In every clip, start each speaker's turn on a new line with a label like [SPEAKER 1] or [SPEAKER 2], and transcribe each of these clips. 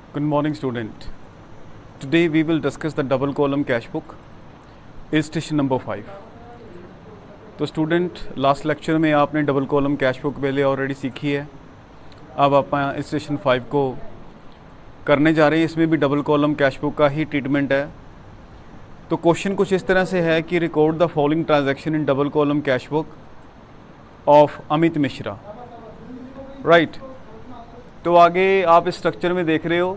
[SPEAKER 1] Good morning, student. Today we will discuss the double column cash book, illustration number 5. तो student last lecture में आपने double column cash book पहले already सीखी है। अब आप illustration 5 को करने जा रहे हैं। इसमें भी डबल कॉलम कैश बुक का ही ट्रीटमेंट है। तो क्वेश्चन कुछ इस तरह से है कि record the following transaction in double column cash book of Amit Mishra, right. तो आगे आप इस स्ट्रक्चर में देख रहे हो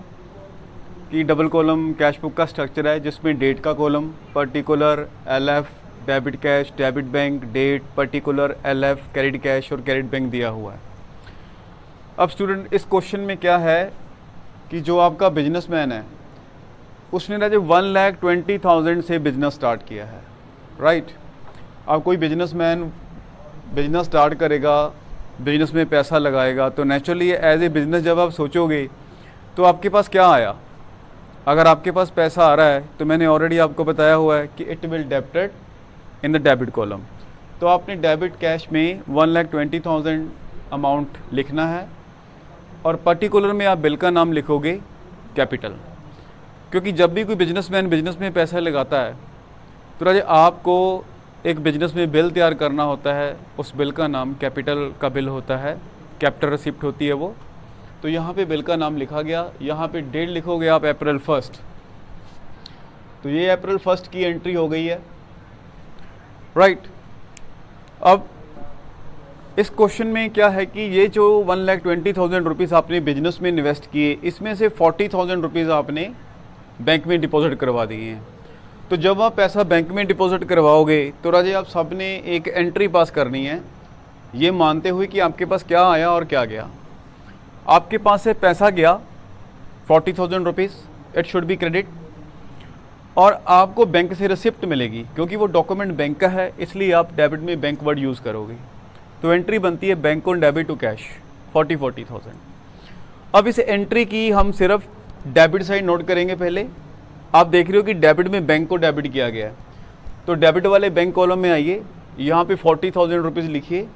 [SPEAKER 1] कि डबल कॉलम कैश बुक का स्ट्रक्चर है, जिसमें डेट का column, particular, LF, debit cash, debit bank, date, particular, LF, credit cash और क्रेडिट बैंक दिया हुआ है। अब स्टूडेंट इस क्वेश्चन में क्या है कि जो आपका बिजनेसमैन है उसने ना जो 1,20,000 से बिजनेस स्टार्ट किया है, राइट। अब कोई बिजनेसमैन बिजनेस स्टार्ट करेगा, बिजनेस में पैसा लगाएगा, तो नेचुरली एज ए बिज़नेस जब आप सोचोगे तो आपके पास क्या आया। अगर आपके पास पैसा आ रहा है तो मैंने ऑलरेडी आपको बताया हुआ है कि it will debited in the debit column. तो आपने डेबिट कैश में 1,20,000 अमाउंट लिखना है और पर्टिकुलर में आप बिल का नाम लिखोगे कैपिटल, क्योंकि जब भी कोई बिजनेसमैन बिजनेस में पैसा लगाता है तो राजे आपको एक बिजनेस में बिल तैयार करना होता है। उस बिल का नाम कैपिटल का बिल होता है, कैपिटल रिसिप्ट होती है वो। तो यहाँ पे बिल का नाम लिखा गया, यहाँ पे डेट लिखोगे आप April 1st। तो ये April 1st की एंट्री हो गई है, राइट। अब इस क्वेश्चन में क्या है कि ये जो 1,20,000 रुपीज़ आपने बिजनेस में इन्वेस्ट किए, इसमें से 40,000 रुपीज़ आपने बैंक में डिपॉजिट करवा दिए हैं। तो जब आप पैसा बैंक में डिपॉजिट करवाओगे तो राजे आप सब ने एक एंट्री पास करनी है, ये मानते हुए कि आपके पास क्या आया और क्या गया। आपके पास से पैसा गया 40,000 rupees, it should be credit, और आपको बैंक से रिसिप्ट मिलेगी, क्योंकि वो डॉक्यूमेंट बैंक का है इसलिए आप डेबिट में बैंक वर्ड यूज़ करोगे। तो एंट्री बनती है bank on debit to cash 40,000। अब इस एंट्री की हम सिर्फ डेबिट साइड नोट करेंगे। पहले आप देख रहे हो कि डेबिट में बैंक को डेबिट किया गया है, तो डेबिट वाले बैंक कॉलम में आइए, यहाँ पे 40,000 रुपीज़ लिखिए।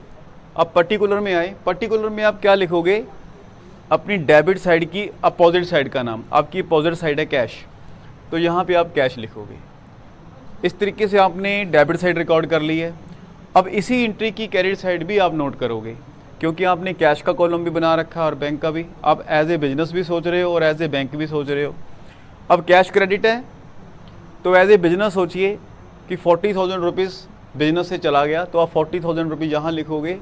[SPEAKER 1] अब पर्टिकुलर में आए, पर्टिकुलर में आप क्या लिखोगे, अपनी डेबिट साइड की अपोजिट साइड का नाम। आपकी अपोजिट साइड है कैश, तो यहाँ पे आप कैश लिखोगे। इस तरीके से आपने डेबिट साइड रिकॉर्ड कर ली है। अब इसी एंट्री की क्रेडिट साइड भी आप नोट करोगे, क्योंकि आपने कैश का कॉलम भी बना रखा है और बैंक का भी। आप एज ए बिजनेस भी सोच रहे हो और एज ए बैंक भी सोच रहे हो। अब कैश क्रेडिट है तो एज ए बिजनेस सोचिए कि 40,000 रुपीज़ बिजनेस से चला गया, तो आप 40,000 रुपीज़ यहाँ लिखोगे।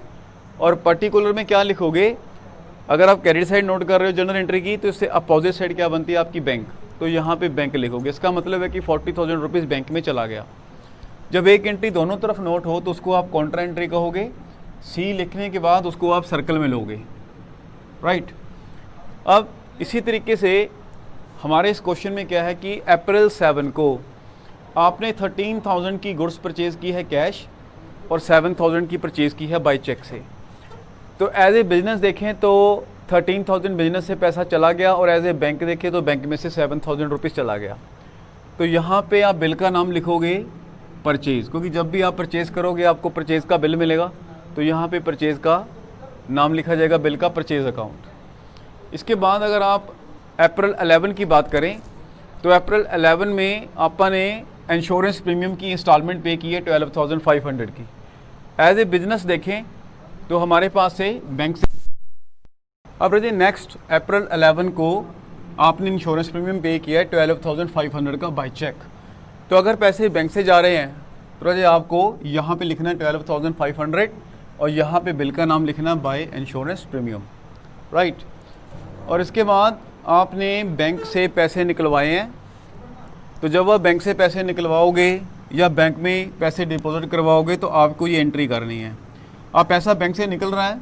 [SPEAKER 1] और पर्टिकुलर में क्या लिखोगे, अगर आप क्रेडिट साइड नोट कर रहे हो जनरल एंट्री की, तो इससे अपोजिट साइड क्या बनती है आपकी बैंक, तो यहाँ पे बैंक लिखोगे। इसका मतलब है कि 40,000 रुपीज़ बैंक में चला गया। जब एक एंट्री दोनों तरफ नोट हो तो उसको आप कॉन्ट्रा एंट्री कहोगे। सी लिखने के बाद उसको आप सर्कल में लोगे, राइट। अब इसी तरीके से हमारे इस क्वेश्चन में क्या है कि April 7 को आपने 13,000 की गुड्स परचेज़ की है कैश और 7,000 की परचेज़ की है बाय चेक से। तो एज ए बिज़नेस देखें तो 13,000 बिजनेस से पैसा चला गया, और एज ए बैंक देखें तो बैंक में से 7,000 रुपीज़ चला गया। तो यहाँ पे आप बिल का नाम लिखोगे परचेज़, क्योंकि जब भी आप परचेज़ करोगे आपको परचेज़ का बिल मिलेगा। तो यहाँ पे परचेज़ का नाम लिखा जाएगा, बिल का परचेज़ अकाउंट। इसके बाद अगर आप April 11 की बात करें तो April 11 में आपने इंश्योरेंस प्रीमियम की इंस्टॉलमेंट पे की है 12,500 की। एज ए बिजनेस देखें तो हमारे पास से बैंक से अब रहे नेक्स्ट April 11 को आपने इंश्योरेंस प्रीमियम पे किया है 12,500 का बाय चेक। तो अगर पैसे बैंक से जा रहे हैं तो रहे आपको यहाँ पे लिखना है 12,500 और यहाँ पे बिल का नाम लिखना बाय इंश्योरेंस प्रीमियम, राइट। और इसके बाद आपने बैंक से पैसे निकलवाए हैं, तो जब आप बैंक से पैसे निकलवाओगे या बैंक में पैसे डिपॉजिट करवाओगे तो आपको ये एंट्री करनी है। आप पैसा बैंक से निकल रहा है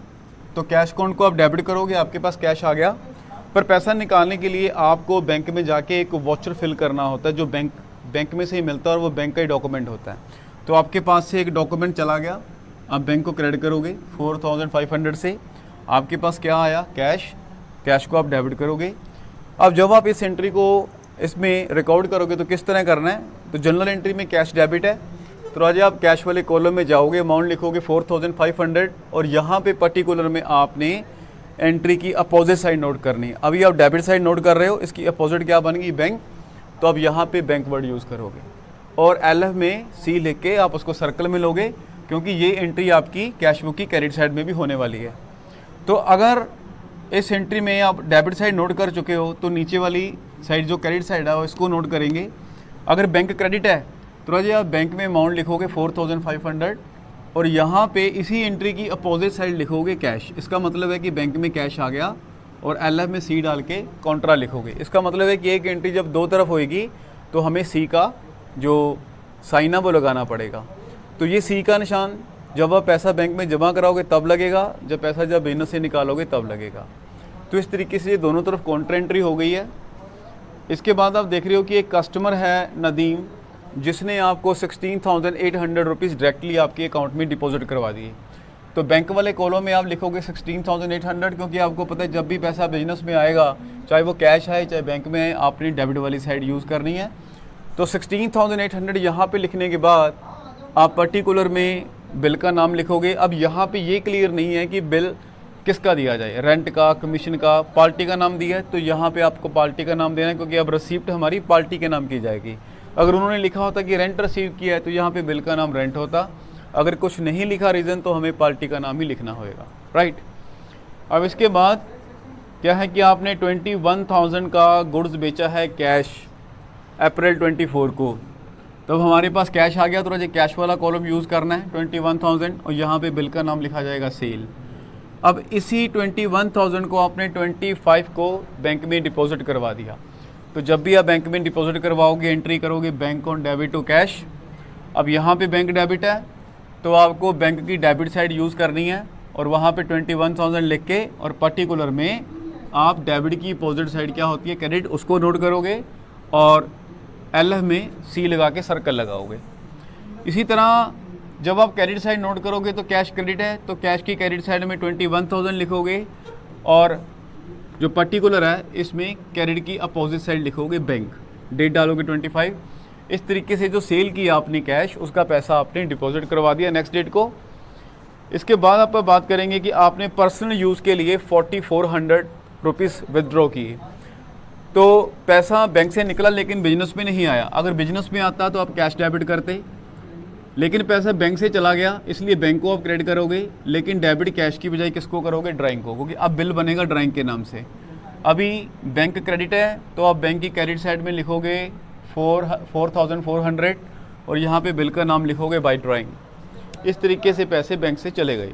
[SPEAKER 1] तो कैश अकाउंट को आप डेबिट करोगे, आपके पास कैश आ गया। पर पैसा निकालने के लिए आपको बैंक में जाके एक वाउचर फिल करना होता है, जो बैंक में से ही मिलता है और वो बैंक का ही डॉक्यूमेंट होता है। तो आपके पास से एक डॉक्यूमेंट चला गया, आप बैंक को क्रेडिट करोगे 4,500 से, आपके पास क्या आया कैश को आप डेबिट करोगे। अब जब आप इस एंट्री को इसमें रिकॉर्ड करोगे तो किस तरह करना है, तो जनरल एंट्री में कैश डेबिट है, तो आज आप कैश वाले कॉलम में जाओगे, अमाउंट लिखोगे 4,500 और यहाँ पे पर्टिकुलर में आपने एंट्री की अपोजिट साइड नोट करनी है। अभी आप डेबिट साइड नोट कर रहे हो, इसकी अपोजिट क्या बनेगी, बैंक, तो अब यहाँ पे बैंक वर्ड यूज़ करोगे और LF में C लिख के आप उसको सर्कल में लोगे, क्योंकि ये एंट्री आपकी कैश बुक की क्रेडिट साइड में भी होने वाली है। तो अगर इस एंट्री में आप डेबिट साइड नोट कर चुके हो तो नीचे वाली साइड जो क्रेडिट साइड है इसको नोट करेंगे। अगर बैंक क्रेडिट है तो राजे आप बैंक में अमाउंट लिखोगे 4500 और यहाँ पे इसी एंट्री की अपोजिट साइड लिखोगे कैश। इसका मतलब है कि बैंक में कैश आ गया और LF में C डाल के कॉन्ट्रा लिखोगे। इसका मतलब है कि एक एंट्री जब दो तरफ होएगी तो हमें C का जो साइन है वो लगाना पड़ेगा। तो ये C का निशान जब आप पैसा बैंक में जमा कराओगे तब लगेगा, जब पैसा जब बिजनेस से निकालोगे तब लगेगा। तो इस तरीके से दोनों तरफ काउंटर एंट्री हो गई है। इसके बाद आप देख रहे हो कि एक कस्टमर है नदीम, जिसने आपको 16,800 रुपीज़ डायरेक्टली आपके अकाउंट में डिपॉजिट करवा दिए। तो बैंक वाले कॉलम में आप लिखोगे 16,800, क्योंकि आपको पता है जब भी पैसा बिजनेस में आएगा, चाहे वो कैश है चाहे बैंक में है, आपने डेबिट वाली साइड यूज़ करनी है। तो 16,800 यहाँ पे लिखने के बाद आप पर्टिकुलर में बिल का नाम लिखोगे। अब यहाँ पे ये क्लियर नहीं है कि बिल किसका दिया जाए, रेंट का, कमीशन का, पार्टी का नाम दिया है तो यहाँ पे आपको पार्टी का नाम देना है, क्योंकि अब रिसीप्ट हमारी पार्टी के नाम की जाएगी। अगर उन्होंने लिखा होता कि रेंट रिसीव किया है तो यहाँ पे बिल का नाम रेंट होता। अगर कुछ नहीं लिखा रीज़न तो हमें पार्टी का नाम ही लिखना होगा, राइट। अब इसके बाद क्या है कि आपने 21,000 का गुड्स बेचा है कैश अप्रैल 24 को। तो हमारे पास कैश आ गया तो मुझे कैश वाला कॉलम यूज़ करना है 21,000 और यहाँ पे बिल का नाम लिखा जाएगा सेल। अब इसी 21,000 को आपने 25 को बैंक में डिपॉजिट करवा दिया। तो जब भी आप बैंक में डिपॉजिट करवाओगे एंट्री करोगे bank on debit to cash. अब यहाँ पे बैंक डेबिट है तो आपको बैंक की डेबिट साइड यूज़ करनी है और वहाँ पे 21,000 लिख के और पर्टिकुलर में आप डेबिट की अपोजिट साइड क्या होती है क्रेडिट, उसको नोट करोगे और LF में C लगा के सर्कल लगाओगे। इसी तरह जब आप क्रेडिट साइड नोट करोगे तो कैश क्रेडिट है तो कैश की क्रेडिट साइड में 21,000 लिखोगे और जो पर्टिकुलर है इसमें क्रेडिट की अपोजिट साइड लिखोगे बैंक, डेट डालोगे 25। इस तरीके से जो सेल किया आपने कैश उसका पैसा आपने डिपॉजिट करवा दिया नेक्स्ट डेट को। इसके बाद आप बात करेंगे कि आपने पर्सनल यूज़ के लिए 4400 रुपीज़ विदड्रॉ किए। तो पैसा बैंक से निकला लेकिन बिजनेस में नहीं आया। अगर बिजनेस में आता तो आप कैश डेबिट करते, लेकिन पैसा बैंक से चला गया इसलिए बैंक को आप क्रेडिट करोगे, लेकिन डेबिट कैश की बजाय किसको करोगे, ड्राइंग को, क्योंकि अब बिल बनेगा ड्राइंग के नाम से। अभी बैंक क्रेडिट है तो आप बैंक की क्रेडिट साइड में लिखोगे 4,400 और यहाँ पे बिल का नाम लिखोगे बाय ड्राइंग। इस तरीके से पैसे बैंक से चले गए।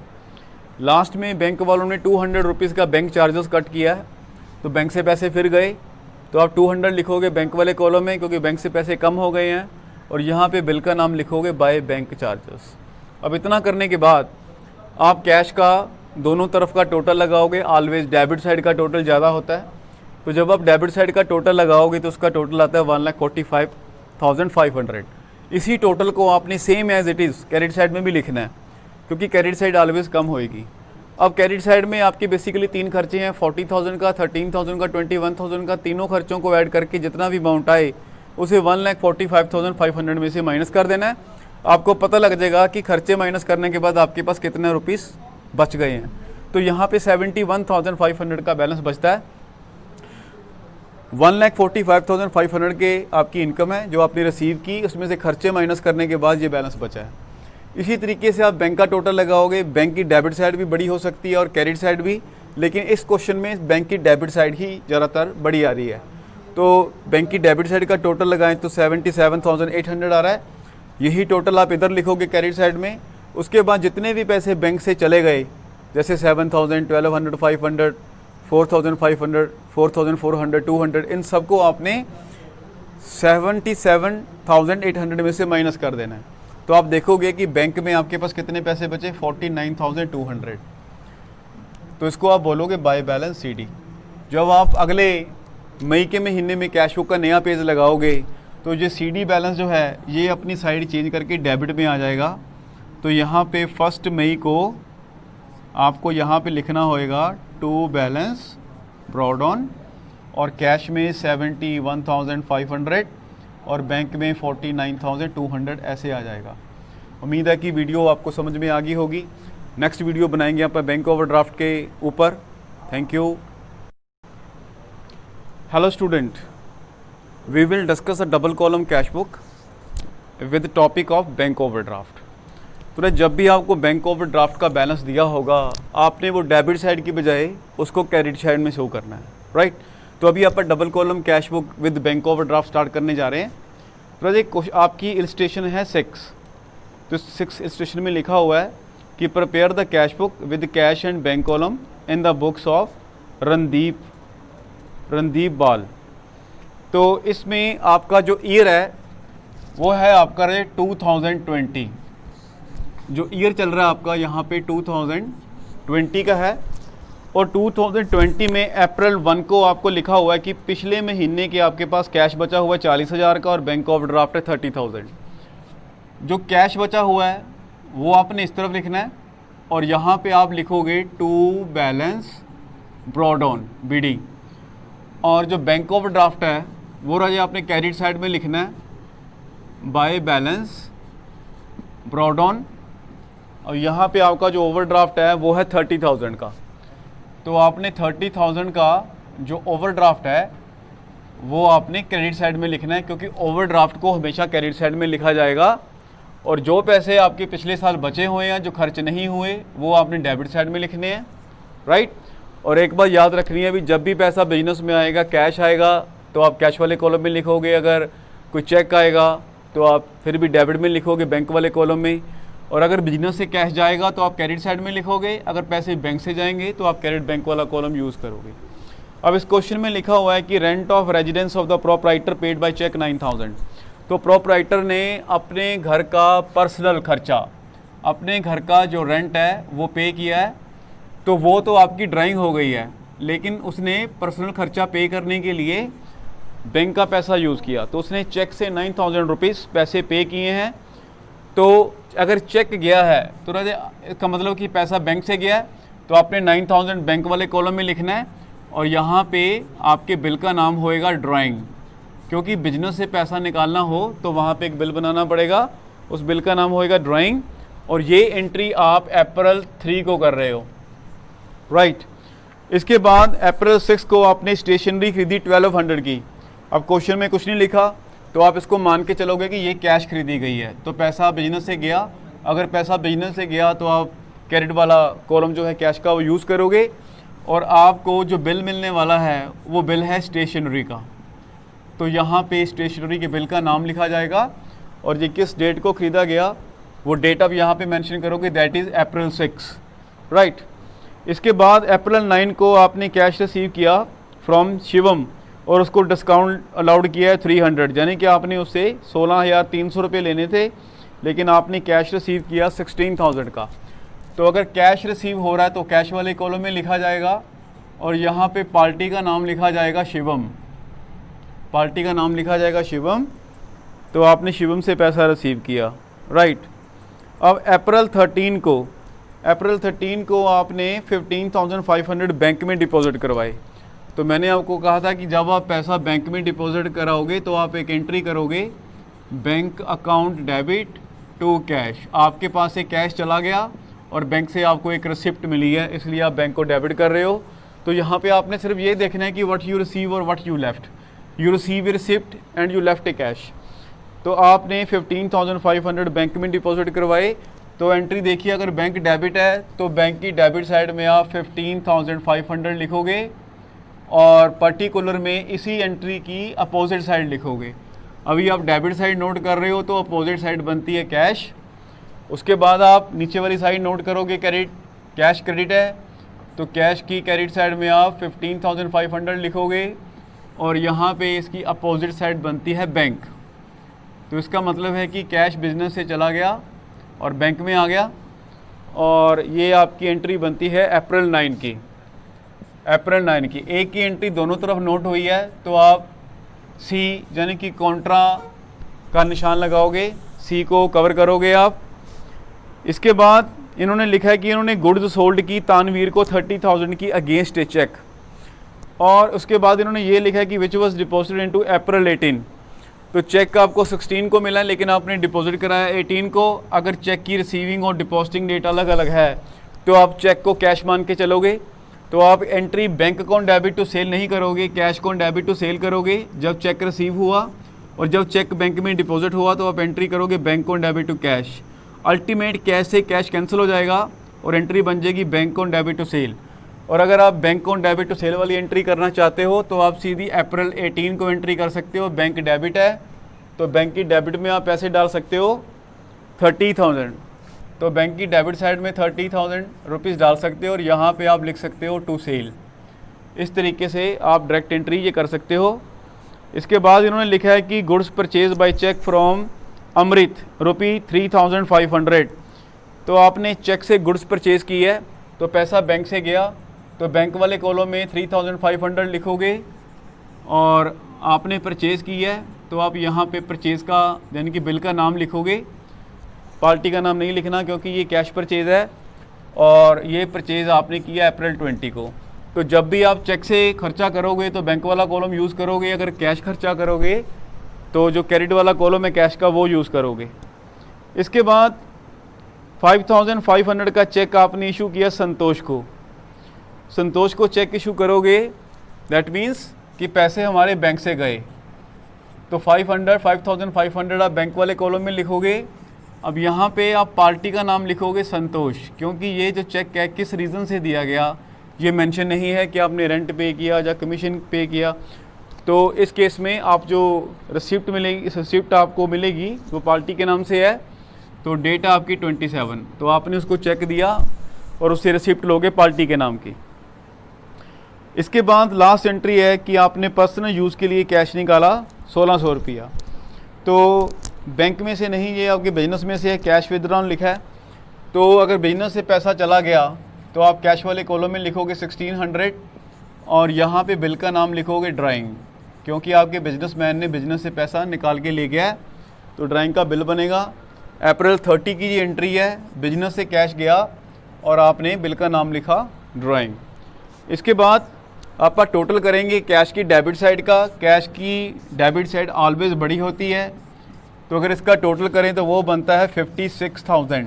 [SPEAKER 1] लास्ट में बैंक वालों ने 200 रुपीज़ का बैंक चार्जेस कट किया है तो बैंक से पैसे फिर गए तो आप 200 लिखोगे बैंक वाले कॉलम में, क्योंकि बैंक से पैसे कम हो गए हैं और यहाँ पे बिल का नाम लिखोगे बाय बैंक चार्जेस। अब इतना करने के बाद आप कैश का दोनों तरफ का टोटल लगाओगे। ऑलवेज डेबिट साइड का टोटल ज़्यादा होता है, तो जब आप डेबिट साइड का टोटल लगाओगे तो उसका टोटल आता है 1,45,500। इसी टोटल को आपने same as it is credit side में भी लिखना है, क्योंकि क्रेडिट साइड ऑलवेज कम होएगी। अब क्रेडिट साइड में आपके बेसिकली 3 खर्चे हैं, 40,000 का, 13,000 का, 21,000 का। तीनों खर्चों को ऐड करके जितना भी अमाउंट आए उसे 1,45,500 में से माइनस कर देना है। आपको पता लग जाएगा कि खर्चे माइनस करने के बाद आपके पास कितने रुपीस बच गए हैं। तो यहाँ पे 71,500 का बैलेंस बचता है। 1,45,500 के आपकी इनकम है जो आपने रिसीव की, उसमें से खर्चे माइनस करने के बाद ये बैलेंस बचा है। इसी तरीके से आप बैंक का टोटल लगाओगे। बैंक की डेबिट साइड भी बड़ी हो सकती है और क्रेडिट साइड भी, लेकिन इस क्वेश्चन में बैंक की डेबिट साइड ही ज़्यादातर बड़ी आ रही है। तो बैंक की डेबिट साइड का टोटल लगाएं तो 77,800 आ रहा है। यही टोटल आप इधर लिखोगे क्रेडिट साइड में। उसके बाद जितने भी पैसे बैंक से चले गए, जैसे 7,000, 1,200, 500, 4,500, 4,400, 200, इन सबको आपने 77,800 में से माइनस कर देना है। तो आप देखोगे कि बैंक में आपके पास कितने पैसे बचे, 49,200। तो इसको आप बोलोगे बाय बैलेंस CD। जब आप अगले मई के महीने में कैश बुक का नया पेज लगाओगे तो ये CD बैलेंस जो है ये अपनी साइड चेंज करके डेबिट में आ जाएगा। तो यहाँ पे 1 मई को आपको यहाँ पे लिखना होएगा टू बैलेंस ब्रॉड ऑन, और कैश में 71,500 और बैंक में 49,200 ऐसे आ जाएगा। उम्मीद है कि वीडियो आपको समझ में आ गई होगी। नेक्स्ट वीडियो बनाएंगे यहाँ पर बैंक ओवरड्राफ्ट के ऊपर। Thank you. Hello student, we will discuss a double column cash book with the topic of bank overdraft. तो जब भी आपको बैंक ओवरड्राफ्ट का बैलेंस दिया होगा, आपने वो डेबिट साइड की बजाय उसको क्रेडिट साइड में शो करना है, राइट। तो अभी आप double column cash book with bank overdraft start करने जा रहे हैं। तो एक आपकी इलस्ट्रेशन है 6, तो 6 इलस्ट्रेशन में लिखा हुआ है कि prepare the cash book with cash and bank column in the books of Randeep बाल। तो इसमें आपका जो ईयर है वो है आपका 2020, जो ईयर चल रहा है आपका यहाँ पे 2020 का है। और 2020 में अप्रैल 1 को आपको लिखा हुआ है कि पिछले महीने के आपके पास कैश बचा हुआ है 40,000 का और बैंक ओवरड्राफ्ट है 30,000। जो कैश बचा हुआ है वो आपने इस तरफ लिखना है और यहाँ पे आप लिखोगे to balance brought on BD। और जो बैंक ओवरड्राफ्ट है वो राजा आपने क्रेडिट साइड में लिखना है बाय बैलेंस ब्रॉड ऑन। और यहाँ पे आपका जो ओवरड्राफ्ट है वो है 30,000 का। तो आपने 30,000 का जो ओवरड्राफ्ट है वो आपने क्रेडिट साइड में लिखना है, क्योंकि ओवरड्राफ्ट को हमेशा क्रेडिट साइड में लिखा जाएगा। और जो पैसे आपके पिछले साल बचे हुए हैं जो खर्च नहीं हुए वो आपने डेबिट साइड में लिखने हैं, राइट। और एक बात याद रखनी है, भी जब भी पैसा बिजनेस में आएगा, कैश आएगा तो आप कैश वाले कॉलम में लिखोगे, अगर कोई चेक आएगा तो आप फिर भी डेबिट में लिखोगे बैंक वाले कॉलम में। और अगर बिजनेस से कैश जाएगा तो आप क्रेडिट साइड में लिखोगे, अगर पैसे बैंक से जाएंगे तो आप क्रेडिट बैंक वाला कॉलम यूज़ करोगे। अब इस क्वेश्चन में लिखा हुआ है कि rent of residence of the proprietor paid by cheque 9,000। तो प्रोपराइटर ने अपने घर का पर्सनल खर्चा, अपने घर का जो रेंट है वो पे किया है। तो वो तो आपकी ड्राइंग हो गई है, लेकिन उसने पर्सनल खर्चा पे करने के लिए बैंक का पैसा यूज़ किया। तो उसने चेक से 9,000 रुपीज़ पैसे पे किए हैं। तो अगर चेक गया है तो इसका मतलब कि पैसा बैंक से गया है, तो आपने 9,000 बैंक वाले कॉलम में लिखना है। और यहाँ पे आपके बिल का नाम होएगा ड्राइंग, क्योंकि बिजनेस से पैसा निकालना हो तो वहाँ पे एक बिल बनाना पड़ेगा, उस बिल का नाम होएगा ड्राइंग। और ये एंट्री आप अप्रैल 3 को कर रहे हो, राइट। इसके बाद अप्रैल 6 को आपने स्टेशनरी खरीदी 1200 की। अब क्वेश्चन में कुछ नहीं लिखा, तो आप इसको मान के चलोगे कि ये कैश खरीदी गई है, तो पैसा बिजनेस से गया। अगर पैसा बिजनेस से गया तो आप क्रेडिट वाला कॉलम जो है कैश का वो यूज़ करोगे। और आपको जो बिल मिलने वाला है वो बिल है स्टेशनरी का, तो यहाँ पे स्टेशनरी के बिल का नाम लिखा जाएगा और ये किस डेट को ख़रीदा गया वो डेट आप यहाँ पे मेंशन करोगे, दैट इज़ अप्रैल 6, राइट। इसके बाद अप्रैल 9 को आपने कैश रिसीव किया फ्रॉम शिवम और उसको डिस्काउंट अलाउड किया है 300, यानी कि आपने उससे 16,300 रुपये लेने थे, लेकिन आपने कैश रिसीव किया 16,000 का। तो अगर कैश रिसीव हो रहा है तो कैश वाले कॉलम में लिखा जाएगा और यहाँ पे पार्टी का नाम लिखा जाएगा शिवम, पार्टी का नाम लिखा जाएगा शिवम। तो आपने शिवम से पैसा रिसीव किया, राइट। अब अप्रैल 13 को आपने 15,500 बैंक में डिपॉजिट करवाए। तो मैंने आपको कहा था कि जब आप पैसा बैंक में डिपॉजिट कराओगे तो आप एक एंट्री करोगे bank account debit to cash. आपके पास से कैश चला गया और बैंक से आपको एक रिसिप्ट मिली है, इसलिए आप बैंक को डेबिट कर रहे हो। तो यहाँ पे आपने सिर्फ ये देखना है कि व्हाट यू रिसीव और what you left. You receive A receipt and you left A cash. तो आपने 15,500 बैंक में डिपॉजिट करवाए। तो एंट्री देखिए, अगर बैंक डेबिट है तो बैंक की डेबिट साइड में आप 15,500 लिखोगे और पर्टिकुलर में इसी एंट्री की अपोजिट साइड लिखोगे। अभी आप डेबिट साइड नोट कर रहे हो तो अपोजिट साइड बनती है कैश। उसके बाद आप नीचे वाली साइड नोट करोगे क्रेडिट, कैश क्रेडिट है तो कैश की क्रेडिट साइड में आप 15,500 लिखोगे और यहाँ पे इसकी अपोजिट साइड बनती है बैंक। तो इसका मतलब है कि कैश बिजनेस से चला गया और बैंक में आ गया। और ये आपकी एंट्री बनती है अप्रैल 9 की, अप्रैल 9 की। एक की एंट्री दोनों तरफ नोट हुई है तो आप सी यानी कि कॉन्ट्रा का निशान लगाओगे, सी को कवर करोगे आप। इसके बाद इन्होंने लिखा है कि इन्होंने गुड्स सोल्ड की तानवीर को 30,000 की अगेंस्ट ए चेक। और उसके बाद इन्होंने ये लिखा है कि विच वॉज डिपॉजिटेड इनटू अप्रैल 18। तो चेक आपको 16 को मिला है लेकिन आपने डिपॉजिट कराया 18 को। अगर चेक की रिसीविंग और डिपॉजिटिंग डेट अलग अलग है तो आप चेक को कैश मान के चलोगे तो आप entry bank account debit to sale नहीं करोगे, cash account debit to sale करोगे जब चेक रिसीव हुआ, और जब चेक बैंक में डिपॉजिट हुआ तो आप एंट्री करोगे bank account debit to cash. Ultimate cash से कैश कैंसिल हो जाएगा और एंट्री बन जाएगी bank account debit to sale. और अगर आप bank account debit to sale वाली एंट्री करना चाहते हो तो आप सीधी अप्रैल 18 को एंट्री कर सकते हो। बैंक डेबिट है तो बैंक की डेबिट में आप पैसे डाल सकते हो 30,000, तो बैंक की डेबिट साइड में 30,000 रुपीज़ डाल सकते हो और यहाँ पे आप लिख सकते हो टू सेल। इस तरीके से आप डायरेक्ट एंट्री ये कर सकते हो। इसके बाद इन्होंने लिखा है कि goods purchase by cheque from Amrit ₹3,500। तो आपने चेक से गुड्स परचेज़ की है तो पैसा बैंक से गया, तो बैंक वाले कॉलम में 3,500 लिखोगे, और आपने परचेज़ की है तो आप यहाँ पे परचेज़ का यानी कि बिल का नाम लिखोगे, पार्टी का नाम नहीं लिखना क्योंकि ये कैश परचेज़ है और ये परचेज़ आपने किया अप्रैल 20 को। तो जब भी आप चेक से खर्चा करोगे तो बैंक वाला कॉलम यूज़ करोगे, अगर कैश खर्चा करोगे तो जो क्रेडिट वाला कॉलम है कैश का वो यूज़ करोगे। इसके बाद 5,500 का चेक आपने इशू किया संतोष को। संतोष को चेक इशू करोगे, दैट मीन्स कि पैसे हमारे बैंक से गए, तो 5,500 आप बैंक वाले कॉलम में लिखोगे। अब यहाँ पे आप पार्टी का नाम लिखोगे संतोष, क्योंकि ये जो चेक है किस रीज़न से दिया गया ये मेंशन नहीं है कि आपने रेंट पे किया या कमीशन पे किया। तो इस केस में आप जो रिसिप्ट मिलेगी, रिसिप्ट आपको मिलेगी वो पार्टी के नाम से है, तो डेट है आपकी 27, तो आपने उसको चेक दिया और उससे रिसिप्ट लोगे पार्टी के नाम की। इसके बाद लास्ट एंट्री है कि आपने पर्सनल यूज़ के लिए कैश निकाला 1,600 रुपया, तो बैंक में से नहीं, ये आपके बिजनेस में से है, कैश विदड्रॉन लिखा है। तो अगर बिजनेस से पैसा चला गया तो आप कैश वाले कॉलम में लिखोगे 1,600 और यहाँ पे बिल का नाम लिखोगे ड्राइंग, क्योंकि आपके बिजनेसमैन ने बिजनेस से पैसा निकाल के ले गया है, तो ड्राइंग का बिल बनेगा। अप्रैल 30 की ये एंट्री है, बिजनेस से कैश गया और आपने बिल का नाम लिखा ड्राइंग। इसके बाद आपका टोटल करेंगे कैश की डेबिट साइड का। कैश की डेबिट साइड ऑलवेज बड़ी होती है, तो अगर इसका टोटल करें तो वो बनता है 56,000,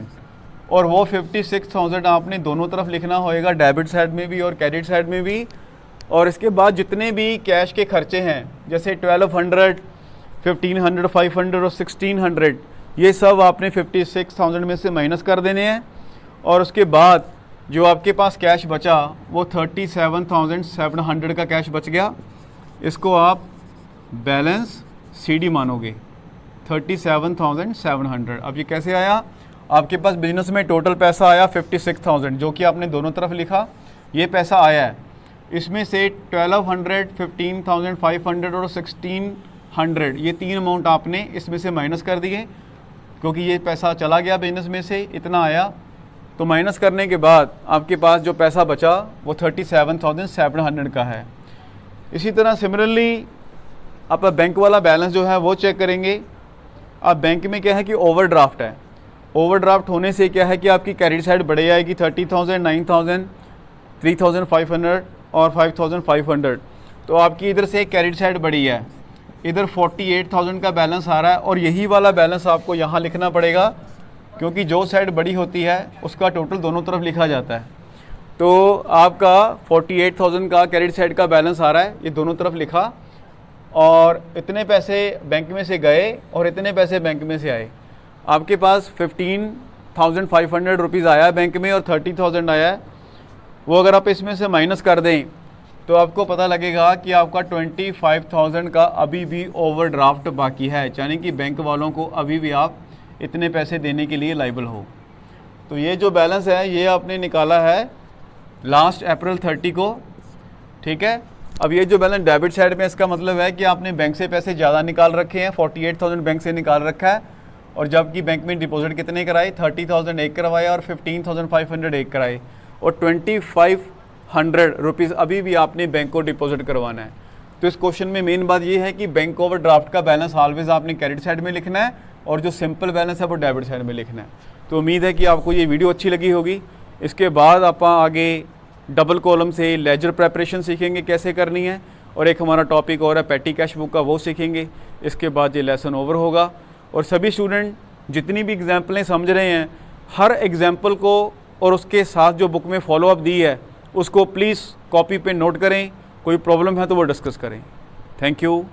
[SPEAKER 1] और वो 56,000 आपने दोनों तरफ लिखना होएगा, डेबिट साइड में भी और क्रेडिट साइड में भी। और इसके बाद जितने भी कैश के खर्चे हैं जैसे 1,200, 1,500, 500 और 1,600, ये सब आपने 56,000 में से माइनस कर देने हैं। और उसके बाद जो आपके पास कैश बचा वो 37,700 का कैश बच गया, इसको आप बैलेंस सीडी मानोगे 37,700। अब ये कैसे आया, आपके पास बिजनेस में टोटल पैसा आया 56,000 जो कि आपने दोनों तरफ लिखा, ये पैसा आया है। इसमें से 1,200, 15,500 और 1,600 ये तीन अमाउंट आपने इसमें से माइनस कर दिए, क्योंकि ये पैसा चला गया बिजनेस में से, इतना आया। तो माइनस करने के बाद आपके पास जो पैसा बचा वो 37,700 का है। इसी तरह सिमिलरली आप बैंक वाला बैलेंस जो है वो चेक करेंगे। अब बैंक में क्या है कि ओवरड्राफ्ट है, ओवरड्राफ्ट होने से क्या है कि आपकी क्रेडिट साइड बढ़ जाएगी 30,000, 9,000, 3,500 और 5,500। तो आपकी इधर से क्रेडिट साइड बढ़ी है, इधर 48,000 का बैलेंस आ रहा है, और यही वाला बैलेंस आपको यहाँ लिखना पड़ेगा, क्योंकि जो साइड बड़ी होती है उसका टोटल दोनों तरफ लिखा जाता है। तो आपका 48,000 का क्रेडिट साइड का बैलेंस आ रहा है, ये दोनों तरफ लिखा, और इतने पैसे बैंक में से गए और इतने पैसे बैंक में से आए। आपके पास 15,500 रुपीज़ आया है बैंक में और 30,000 आया है, वो अगर आप इसमें से माइनस कर दें तो आपको पता लगेगा कि आपका 25,000 का अभी भी ओवरड्राफ्ट बाकी है, यानी कि बैंक वालों को अभी भी आप इतने पैसे देने के लिए लायबल हो। तो ये जो बैलेंस है ये आपने निकाला है लास्ट अप्रैल 30 को, ठीक है। अब ये जो बैलेंस डेबिट साइड में, इसका मतलब है कि आपने बैंक से पैसे ज़्यादा निकाल रखे हैं, 48,000 बैंक से निकाल रखा है, और जबकि बैंक में डिपॉजिट कितने कराए, 30,000 एक करवाया और 15,500 एक कराए, और 2,500 रुपीज़ अभी भी आपने बैंक को डिपॉजिट करवाना है। तो इस क्वेश्चन में मेन बात ये है कि बैंक ओवरड्राफ्ट का बैलेंस ऑलवेज आपने क्रेडिट साइड में लिखना है, और जो सिंपल बैलेंस है वो डेबिट साइड में लिखना है। तो उम्मीद है कि आपको ये वीडियो अच्छी लगी होगी। इसके बाद आप आगे डबल कॉलम से लेजर प्रेपरेशन सीखेंगे कैसे करनी है, और एक हमारा टॉपिक और है पेटी कैश बुक का, वो सीखेंगे। इसके बाद ये लेसन ओवर होगा। और सभी स्टूडेंट जितनी भी एग्जाम्पलें समझ रहे हैं, हर एग्जाम्पल को और उसके साथ जो बुक में फॉलोअप दी है उसको प्लीज़ कॉपी पे नोट करें, कोई प्रॉब्लम है तो वो डिस्कस करें। Thank you.